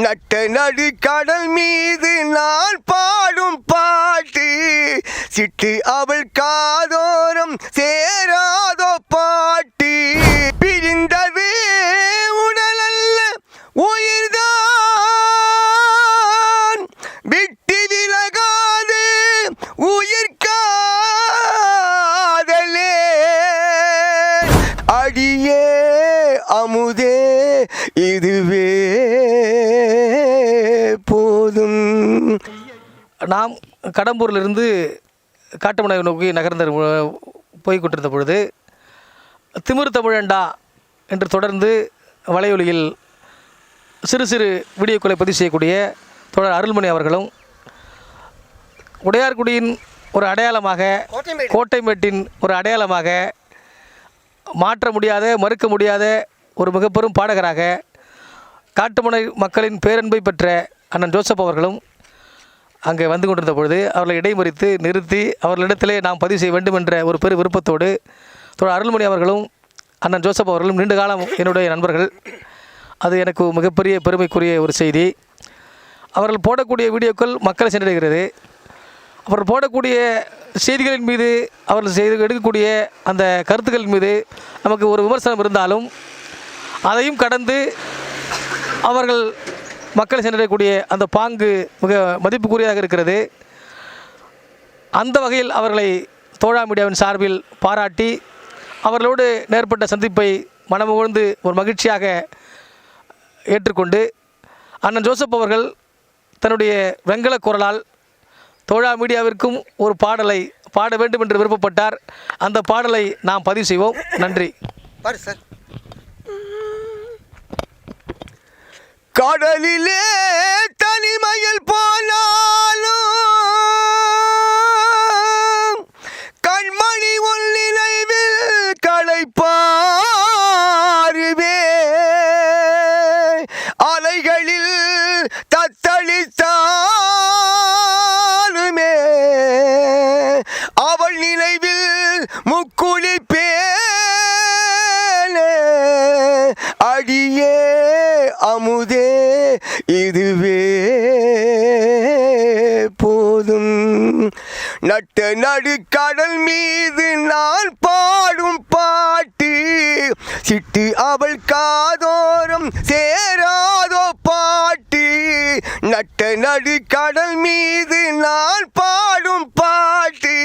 நட்ட நடு கடல் மீது நான் பாடும் பாட்டு சிட்டு அவள் காதோரம் சேராதோ பாட்டு. பிரிந்தது உடல் அல்ல உயிர்தான், விட்டு விலகாது உயிர் காதலே. அடியே அமுதே இதுவே போதும். நாம் கடம்பூரிலிருந்து காட்டுமனை நோக்கி நகர்ந்து போய்கொண்டிருந்த பொழுது திமிர் தமிழண்டா என்று தொடர்ந்து வலையொலியில் சிறு சிறு வீடியோக்களை பதிவு செய்யக்கூடிய தொடர் அருள்மணி அவர்களும் உடையார்குடியின் ஒரு அடையாளமாக, கோட்டைமேட்டின் ஒரு அடையாளமாக, மாற்ற முடியாத மறுக்க முடியாத ஒரு மிகப்பெரும் பாடகராக காட்டுமனை மக்களின் பேரன்பை பெற்ற அண்ணன் ஜோசப் அவர்களும் அங்கே வந்து கொண்டிருந்த பொழுது அவர்களை இடைமறித்து நிறுத்தி அவர்களிடத்திலே நாம் பதிவு செய்ய வேண்டும் என்ற ஒரு பெரு விருப்பத்தோடு அருள்மணி அவர்களும் அண்ணன் ஜோசப் அவர்களும் நீண்ட காலம் என்னுடைய நண்பர்கள். அது எனக்கு மிகப்பெரிய பெருமைக்குரிய ஒரு செய்தி. அவர்கள் போடக்கூடிய வீடியோக்கள் மக்களை சென்றடைகிறது. அவர்கள் போடக்கூடிய செய்திகளின் மீது அவர்கள் எடுக்கக்கூடிய அந்த கருத்துக்களின் மீது நமக்கு ஒரு விமர்சனம் இருந்தாலும் அதையும் கடந்து அவர்கள் மக்களை சென்றடையக்கூடிய அந்த பாங்கு மிக மதிப்புக்குரியதாக இருக்கிறது. அந்த வகையில் அவர்களை தோழா மீடியாவின் சார்பில் பாராட்டி அவர்களோடு நேர்பட்ட சந்திப்பை மனமுகழ்ந்து ஒரு மகிழ்ச்சியாக ஏற்றுக்கொண்டு அண்ணன் ஜோசப் அவர்கள் தன்னுடைய வெங்கல குரலால் தோழா மீடியாவிற்கும் ஒரு பாடலை பாட வேண்டும் என்று விருப்பப்பட்டார். அந்த பாடலை நாம் பதிவு செய்வோம். நன்றி. சார். கடலிலே தனிமையில் போனாலும் கண்மணி உன் நினைவில் களைப்பாருவே. அலைகளில் தத்தளித்தாலுமே அவள் நினைவில் முக்குளிப்பேனே. அடியே அமுதே இதுவே போதும். நட்ட நடு கடல் மீது நான் பாடும் பாட்டு சிட்டு அவள் காதோரம் சேராதோ பாட்டு. நட்ட நடு கடல் மீது நான் பாடும் பாட்டு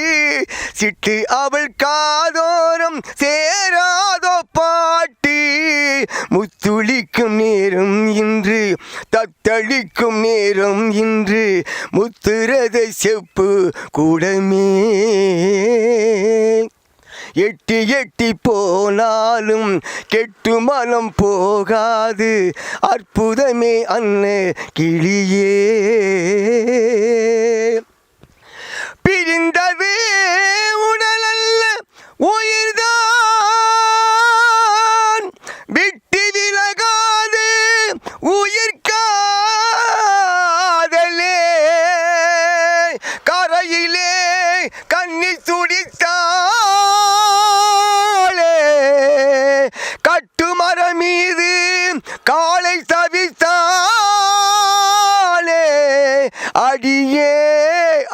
சிட்டு அவள் காதோரம் சேராதோ பாட்டு. முத்துளிக்கும் நேரம் இன்று, தத்தளிக்கும் நேரம் இன்று, முத்துரத செப்பு கூடமே. எட்டி எட்டி போனாலும் கெட்டு மனம் போகாது அற்புதமே அன்ன கிளியே. பிரிந்தது உடல் அல்ல உயிர்தான், விட்டு விலகாது உயிர் காதலே. கரையிலே கண்ணி துடித்தாளே, கட்டுமர மீது காலை தவித்தாளே. அடியே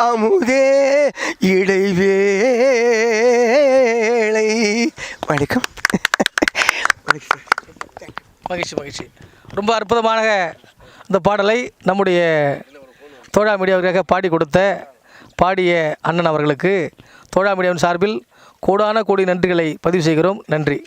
அமுதே இடைவேளை. வணக்கம். மகிழ்ச்சி மகிழ்ச்சி. ரொம்ப அற்புதமான இந்த பாடலை நம்முடைய தோழா மீடியாவிற்காக பாடிய அண்ணன் அவர்களுக்கு தோழா மீடியாவின் சார்பில் கோடான கோடி நன்றிகளை பதிவு செய்கிறோம். நன்றி.